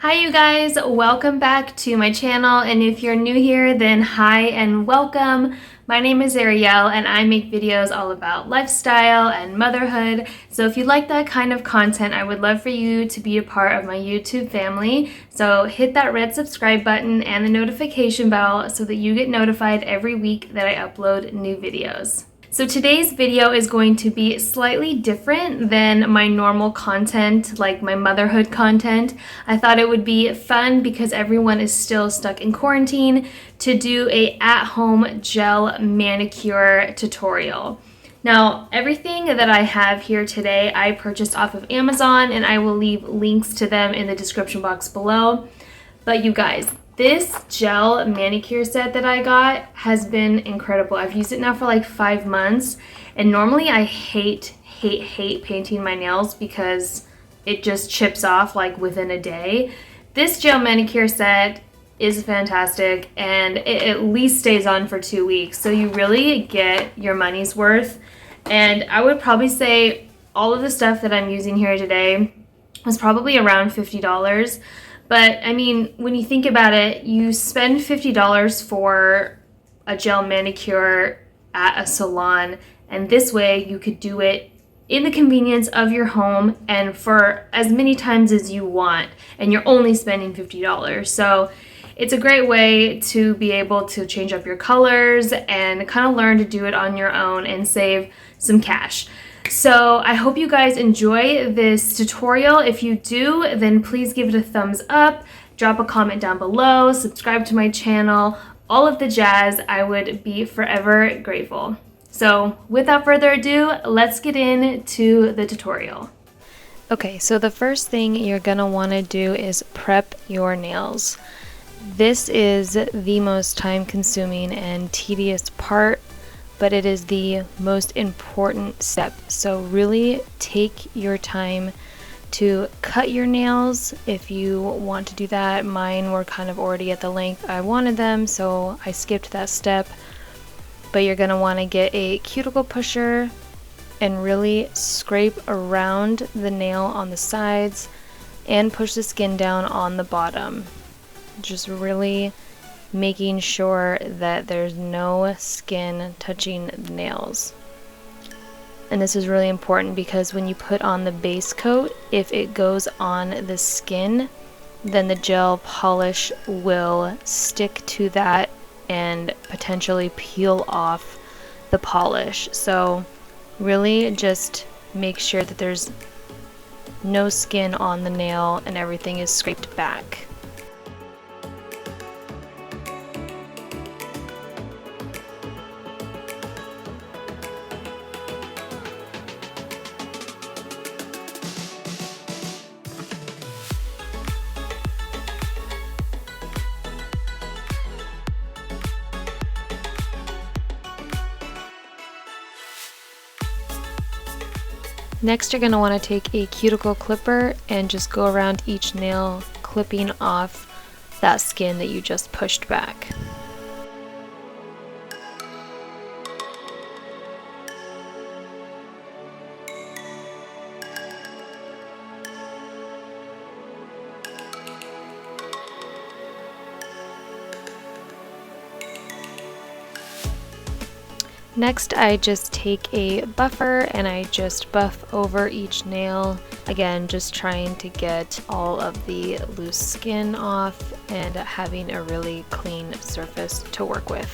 Hi you guys, welcome back to my channel, and if you're new here then hi and welcome. My name is Arielle and I make videos all about lifestyle and motherhood, so if you like that kind of content I would love for you to be a part of my YouTube family. So hit that red subscribe button and the notification bell so that you get notified every week that I upload new videos. So today's video is going to be slightly different than my normal content, like my motherhood content. I thought it would be fun because everyone is still stuck in quarantine to do a at-home gel manicure tutorial. Now, everything that I have here today I purchased off of Amazon, and I will leave links to them in the description box below. But you guys, this gel manicure set that I got has been incredible. I've used it now for like 5 months, and normally I hate painting my nails because it just chips off like within a day. This gel manicure set is fantastic, and it at least stays on for 2 weeks, so you really get your money's worth. And I would probably say all of the stuff that I'm using here today was probably around $50. But I mean, when you think about it, you spend $50 for a gel manicure at a salon, and this way you could do it in the convenience of your home and for as many times as you want, and you're only spending $50. So it's a great way to be able to change up your colors and kind of learn to do it on your own and save some cash. So I hope you guys enjoy this tutorial. If you do, then please give it a thumbs up, drop a comment down below, subscribe to my channel, all of the jazz. I would be forever grateful. So without further ado, let's get into the tutorial. Okay, so the first thing you're gonna wanna do is prep your nails. This is the most time-consuming and tedious part, but it is the most important step. So really take your time to cut your nails if you want to do that. Mine were kind of already at the length I wanted them, so I skipped that step. But you're gonna wanna get a cuticle pusher and really scrape around the nail on the sides and push the skin down on the bottom. Just really making sure that there's no skin touching the nails. And this is really important because when you put on the base coat, if it goes on the skin, then the gel polish will stick to that and potentially peel off the polish. So really just make sure that there's no skin on the nail and everything is scraped back. Next, you're going to want to take a cuticle clipper and just go around each nail, clipping off that skin that you just pushed back. Next, I just take a buffer and I just buff over each nail. Again, just trying to get all of the loose skin off and having a really clean surface to work with.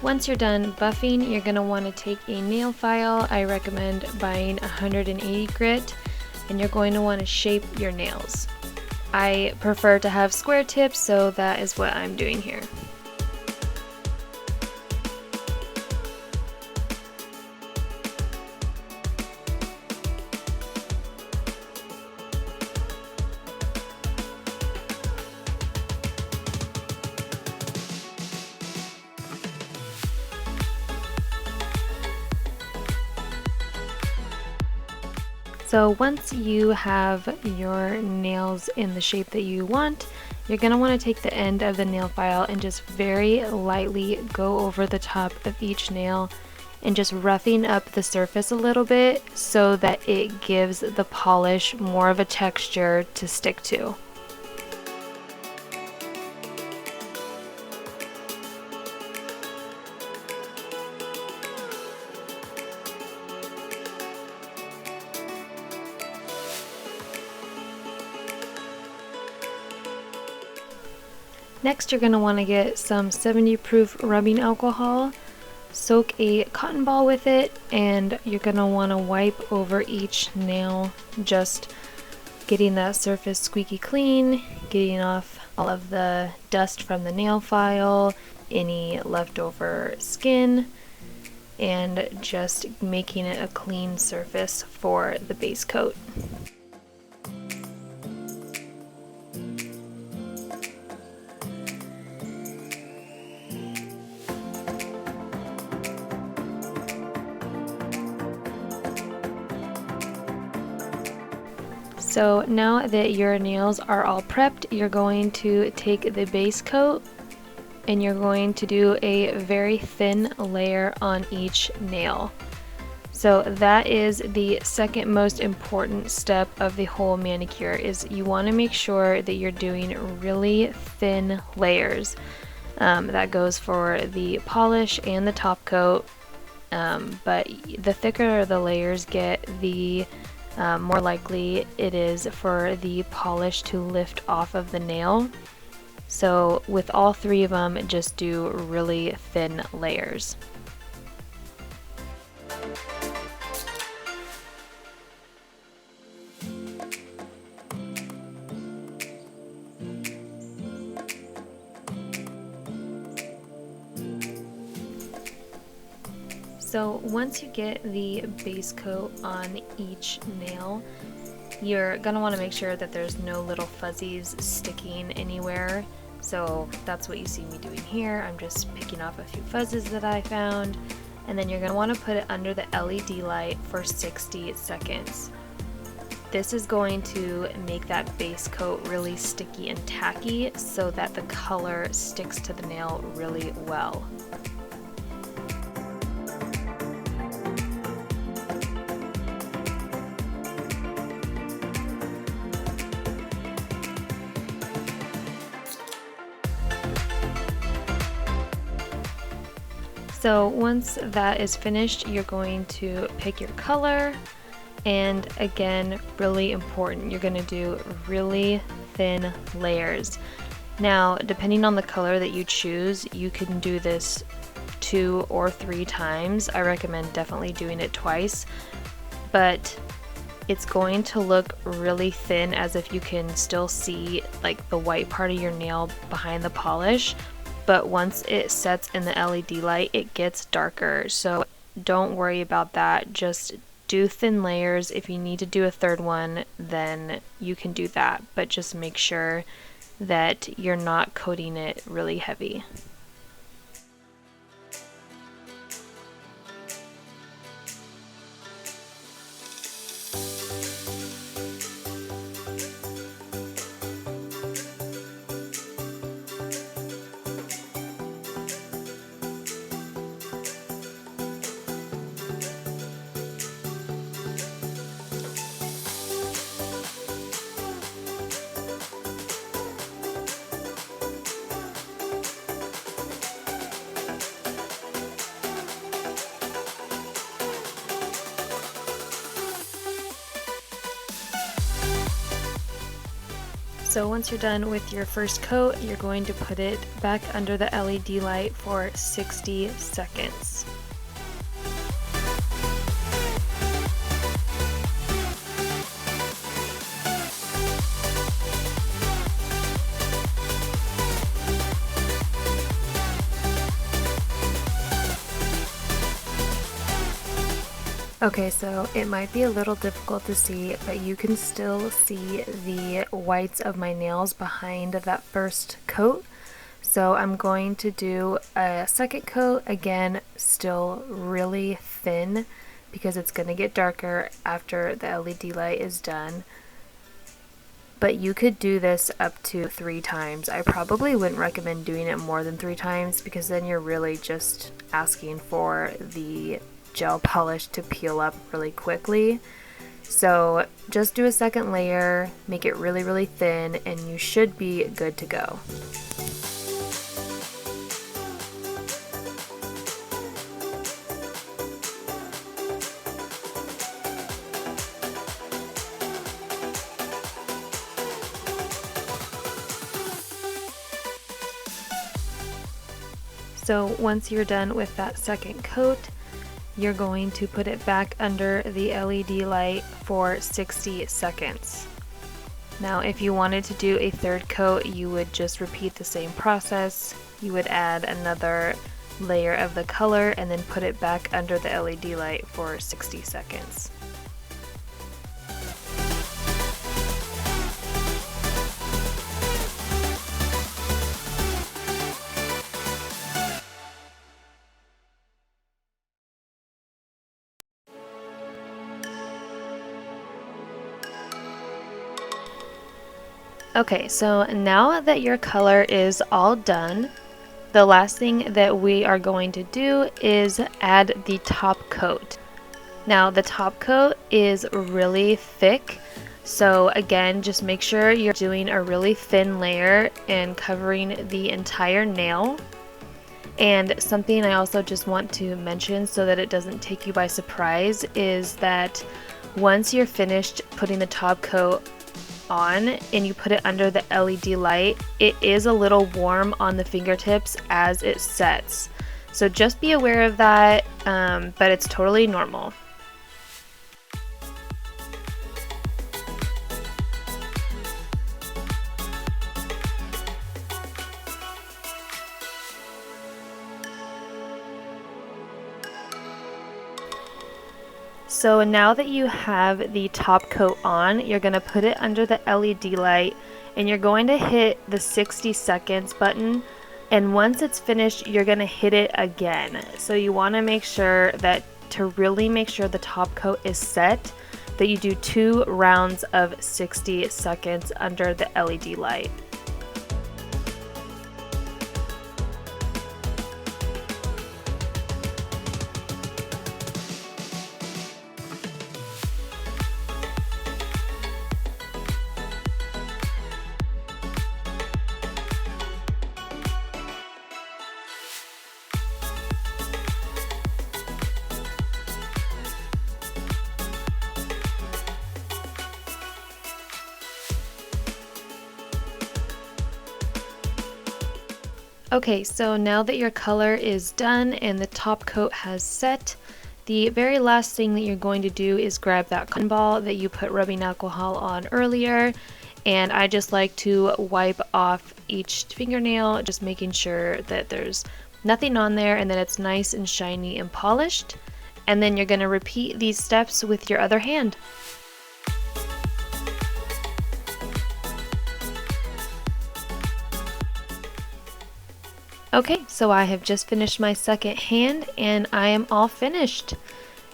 Once you're done buffing, you're going to want to take a nail file. I recommend buying 180 grit. And you're going to want to shape your nails. I prefer to have square tips, so that is what I'm doing here. So once you have your nails in the shape that you want, you're going to want to take the end of the nail file and just very lightly go over the top of each nail and just roughing up the surface a little bit so that it gives the polish more of a texture to stick to. Next, you're going to want to get some 70 proof rubbing alcohol, soak a cotton ball with it, and you're going to want to wipe over each nail, just getting that surface squeaky clean, getting off all of the dust from the nail file, any leftover skin, and just making it a clean surface for the base coat. So now that your nails are all prepped, you're going to take the base coat and you're going to do a very thin layer on each nail. So that is the second most important step of the whole manicure, is you want to make sure that you're doing really thin layers. That goes for the polish and the top coat, but the thicker the layers get, the more likely it is for the polish to lift off of the nail. So with all three of them, just do really thin layers. So once you get the base coat on each nail, you're going to want to make sure that there's no little fuzzies sticking anywhere. So that's what you see me doing here. I'm just picking off a few fuzzes that I found, and then you're going to want to put it under the LED light for 60 seconds. This is going to make that base coat really sticky and tacky so that the color sticks to the nail really well. So once that is finished, you're going to pick your color, and again, really important, you're going to do really thin layers. Now, depending on the color that you choose, you can do this 2 or 3 times. I recommend definitely doing it twice, but it's going to look really thin, as if you can still see like the white part of your nail behind the polish. But once it sets in the LED light, it gets darker. So don't worry about that. Just do thin layers. If you need to do a third one, then you can do that. But just make sure that you're not coating it really heavy. So once you're done with your first coat, you're going to put it back under the LED light for 60 seconds. Okay, so it might be a little difficult to see, but you can still see the whites of my nails behind that first coat. So I'm going to do a second coat, again, still really thin, because it's going to get darker after the LED light is done. But you could do this up to 3 times. I probably wouldn't recommend doing it more than 3 times because then you're really just asking for the gel polish to peel up really quickly. So just do a second layer, make it really, really thin, and you should be good to go. So once you're done with that second coat, you're going to put it back under the LED light for 60 seconds. Now, if you wanted to do a third coat, you would just repeat the same process. You would add another layer of the color and then put it back under the LED light for 60 seconds. Okay, so now that your color is all done, the last thing that we are going to do is add the top coat. Now the top coat is really thick, so again, just make sure you're doing a really thin layer and covering the entire nail. And something I also just want to mention so that it doesn't take you by surprise is that once you're finished putting the top coat on and you put it under the LED light, it is a little warm on the fingertips as it sets. So just be aware of that, but it's totally normal. So now that you have the top coat on, you're going to put it under the LED light and you're going to hit the 60 seconds button, and once it's finished you're going to hit it again. So you want to make sure that to really make sure the top coat is set, that you do 2 rounds of 60 seconds under the LED light. Okay, so now that your color is done and the top coat has set, the very last thing that you're going to do is grab that cotton ball that you put rubbing alcohol on earlier, and I just like to wipe off each fingernail, just making sure that there's nothing on there and that it's nice and shiny and polished. And then you're going to repeat these steps with your other hand. Okay, so I have just finished my second hand and I am all finished.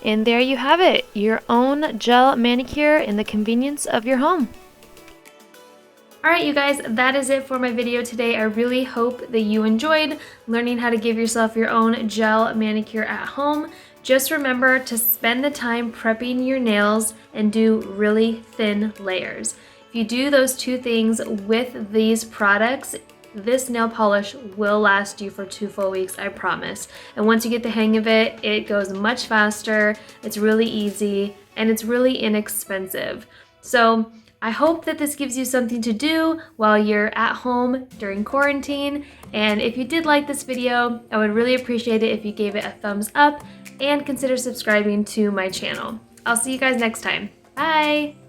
And there you have it, your own gel manicure in the convenience of your home. Alright you guys, that is it for my video today. I really hope that you enjoyed learning how to give yourself your own gel manicure at home. Just remember to spend the time prepping your nails and do really thin layers. If you do those 2 things with these products, this nail polish will last you for 2 full weeks, I promise. And once you get the hang of it, it goes much faster, it's really easy, and it's really inexpensive. So I hope that this gives you something to do while you're at home during quarantine. And if you did like this video, I would really appreciate it if you gave it a thumbs up and consider subscribing to my channel. I'll see you guys next time. Bye!